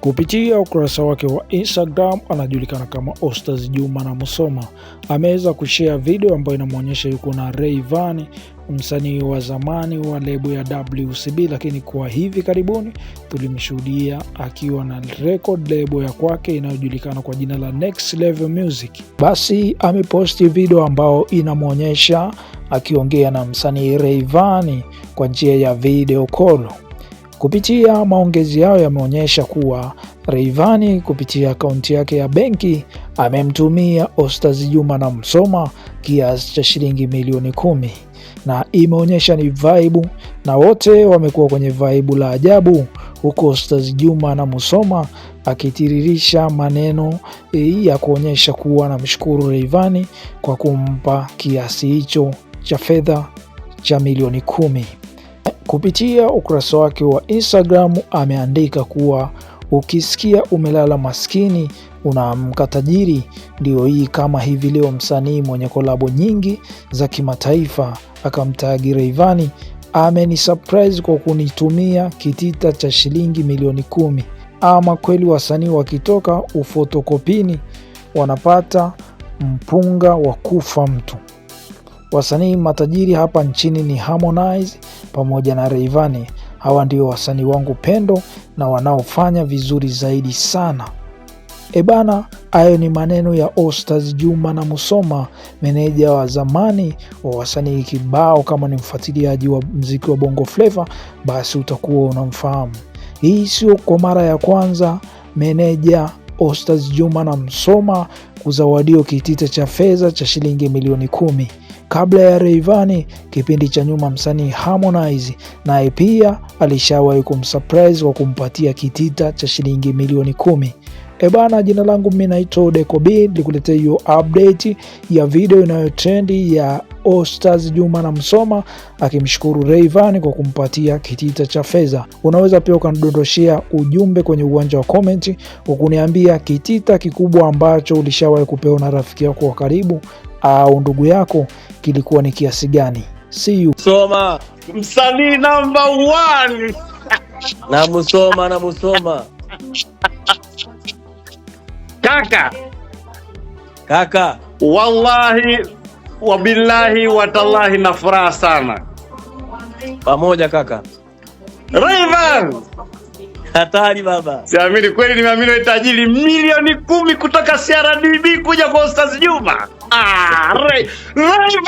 Kupitia ukurasa wake wa Instagram anajulikana kama Ostaz Juma na Musoma, ameweza kushare video ambayo inamuonyesha yuko na Rayvanny, msanii wa zamani wa lebo ya WCB, lakini kwa hivi karibuni tulimshuhudia akiwa na record lebo ya kwake inayojulikana kwa jina la Next Level Music. Basi ameposti video ambao inamuonyesha akiongea na msanii Rayvanny kwa njia ya video call. Kupitia maongezi yao yameonyesha kuwa Rayvanny kupitia akaunti yake ya benki amemtumia Ostaz Juma na Musoma kiasi cha shilingi milioni 10, na imeonyesha ni vibe na wote wamekuwa kwenye vibe la ajabu, huko Ostaz Juma na Musoma akitiririsha maneno ya kuonyesha kuwa anamshukuru Rayvanny kwa kumpa kiasi hicho cha fedha cha milioni 10. Kupitia ukurasa wake wa Instagram ameandika kuwa ukisikia umelala maskini unaamka tajiri. Ndio hii kama hivi leo msanii mwenye kolabo nyingi za kimataifa akamtagi Rayvanny, ameni surprise kwa kunitumia kitita cha shilingi milioni 10. Ama kweli wasanii wakitoka ufotokopini wanapata mpunga wa kufa mtu. Wasanii matajiri hapa nchini ni Harmonize pamoja na Rayvanny. Hawa ndio wasanii wangu pendo na wanaofanya vizuri zaidi sana. Ebana, hayo ni maneno ya Ostaz Juma na Musoma, meneja wa zamani wa wasanii kibao. Kama ni mfuatiliaji wa muziki wa Bongo Flava, basi utakuwa unamfahamu. Hii sio kwa mara ya kwanza meneja Ostaz Juma na Musoma kuzawadio kitita cha fedha cha shilingi milioni 10. Kabla ya Rayvanny, kipindi cha nyuma msanii Harmonize naye pia alishawahi kumsurprise kwa kumpatia kitita cha shilingi milioni 10. Ebana, jina langu mimi naitwa Deco B, nikuletea hiyo update ya video inayotrendi ya Ostaz Juma na Musoma akimshukuru Rayvanny kwa kumpatia kitita cha fedha. Unaweza pia ukanidondoshia ujumbe kwenye uwanja wa comment ukuniambia kitita kikubwa ambacho ulishawahi kupewa na rafiki yako wa karibu au ndugu yako kilikuwa ni kiasi gani. See you. Musoma, msanii number 1. na Musoma. Kaka, wallahi wabillahi watallahi na furaha sana. Pamoja kaka. Rayvanny, hatari baba. Siamini kweli, nimeamini wewe tajiri milioni 10 kutoka CRDB kuja kwa Ostaz Juma. Rayvanny.